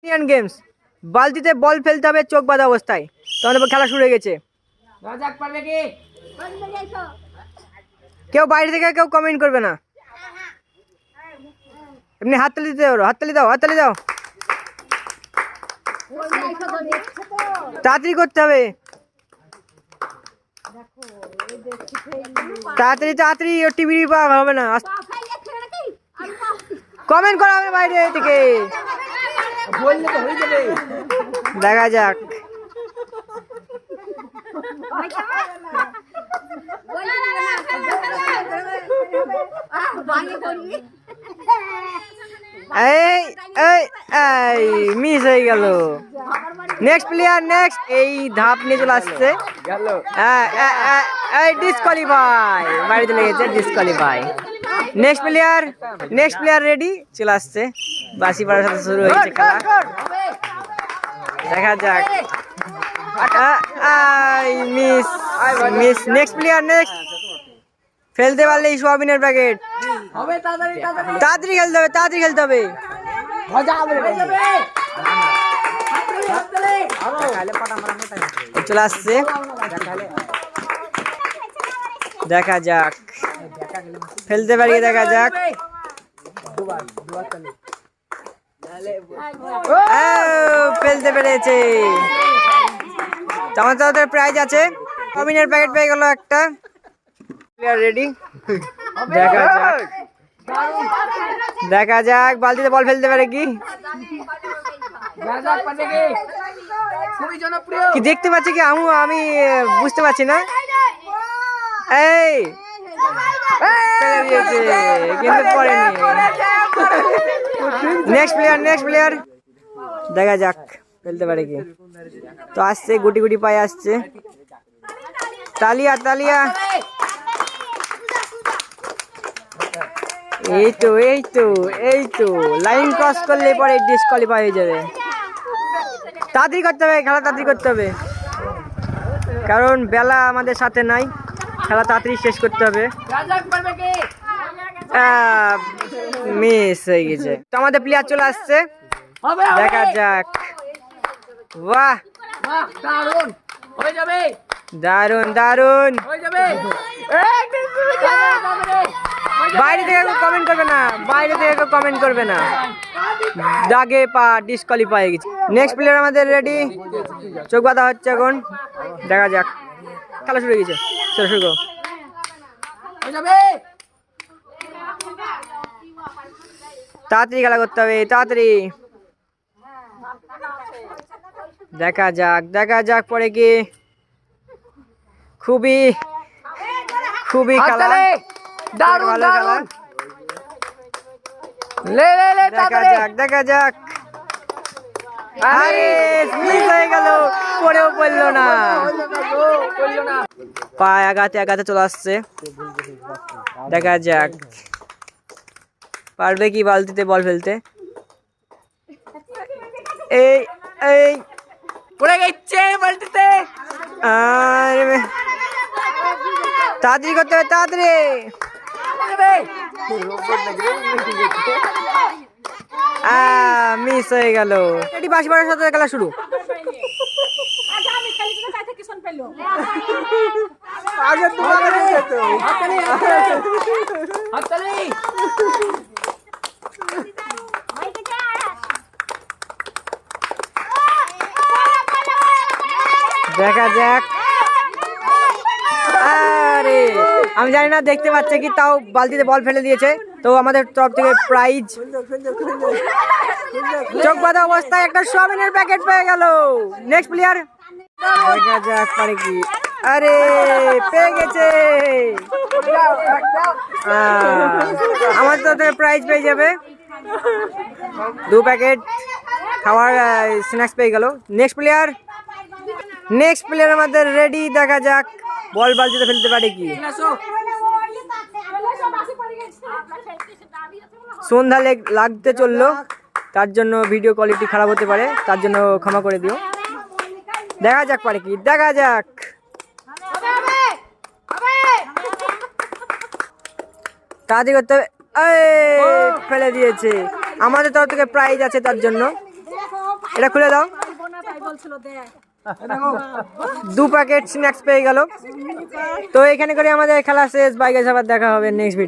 Indian games বালতিতে বল ফেলতে হবে চোখ বাঁধা অবস্থায়। তোমাদের খেলা শুরু হয়ে গেছে। কেউ বাইরে থেকে কেউ কমেন্ট করবে না, এমনি হাততালি দিতে পারো। হাততালি দাও, হাততালি দাও। তাড়াতাড়ি করতে হবে, তাড়াতাড়ি তাড়াতাড়ি। টিভি হবে না, কমেন্ট করা হবে বাইরে থেকে। দেখা যাক। এই এই এই মিস হয়ে গেল। Next player, next. এই ধাপ নিয়ে চলে আসছে। ডিসকোয়ালিফাই, বাইরে চলে গেছে, disqualify. Next player, next player ready, চলে আসছে। বাসি পাড়ার সাথে শুরু হয়েছে খেলা। দেখা যাক। Miss miss. Next player, next. ফেলতে পারলে সোয়াবিনের প্যাকেট। তাড়াতাড়ি খেলতে হবে, তাড়াতাড়ি খেলতে হবে। চলে আসছে। দেখা যাক, ফেলতে পারি, দেখা যাক। ফেলতে পেরেছে। আমাদের প্রাইজ আছে, সোয়াবিনের প্যাকেট পেয়ে গেল একটা। রেডি, দেখা যাক, দেখা যাক বালতিতে বল ফেলতে পারে কি। কি দেখতে পাচ্ছি কি আমি বুঝতে পারছি না। এই কিন্তু পড়েনি। নেক্সট প্লেয়ার, নেক্সট প্লেয়ার, দেখা যাক ফেলতে পারে কি। তো আসছে, গুটি গুটি পায়ে আসছে। তালিয়া, তালিয়া। এই তো, এই তো, এই তো। লাইন ক্রস করলে পরে ডিসকোয়ালিফাই হয়ে যাবে। তাড়াতাড়ি করতে হবে খেলা, তাড়াতাড়ি করতে হবে, কারণ বেলা আমাদের সাথে নাই। খেলা তাড়াতাড়ি শেষ করতে হবে। মিস হয়ে গেছে। তো আমাদের প্লেয়ার চলে আসছে, দেখা যাক। বাহ, দারুন দারুন। বাইরে থেকে কেউ কমেন্ট করবে না, বাইরে থেকে কেউ কমেন্ট করবে না। দাগে পা, ডিসকোয়ালিফাই হয়ে গেছে। নেক্সট প্লেয়ার আমাদের রেডি, চোখ বাঁধা হচ্ছে এখন। দেখা যাক, খেলা শুরু হয়ে গেছে। চলো শুরু করো। তাড়াতাড়ি খেলা করতে হবে, তাড়াতাড়ি। দেখা যাক, দেখা যাক পরে কি। খুবই খুবই খেলা, ভালো খেলা। দেখা যাক, দেখা যাক। আরে মিস হয়ে গেল, পরেও পড়লো না। পায়ে আগাতে আগাতে চলে আসছে। দেখা যাক পারবে কি বালতিতে বল ফেলতে। এই এই পড়ে গেছে বালতিতে। আরে তাড়াতাড়ি করতে হবে, তাড়াতাড়ি। মিস হয়ে গেল। এটি বাসি পাড়ার সাথে খেলা শুরু। দেখা যাক। আরে আমি জানি না দেখতে পাচ্ছে কি, তাও বালতিতে বল ফেলে দিয়েছে। তো আমাদের তরফ থেকে প্রাইজ, চোখ বাঁধা অবস্থায় একটা সোয়াবিনের প্যাকেট পেয়ে গেল। নেক্সট প্লেয়ার, দেখা যাক পারে কি। আরে পেয়ে গেছে। আমাদের তরফ থেকে প্রাইজ পেয়ে যাবে, 2 প্যাকেট খাওয়ার স্ন্যাক্স পেয়ে গেল। নেক্সট প্লেয়ার, নেক্সট প্লেয়ার আমাদের রেডি। দেখা যাক বল বালতিতে ফেলতে পারে কি। সন্ধ্যা লাগতে চললো, তার জন্য ভিডিও কোয়ালিটি খারাপ হতে পারে, তার জন্য ক্ষমা করে দিও। দেখা যাক পারে কি, দেখা যাক। তাড়াতাড়ি করতে হবে। ফেলে দিয়েছে। আমাদের তরফ থেকে প্রাইজ আছে তার জন্য। এটা খুলে দাও। 2 প্যাকেট স্ন্যাক্স পেয়ে গেল। তো এখানে করে আমাদের খেলা শেষ। বাই গাইস, আবার দেখা হবে নেক্সট ভিডিও।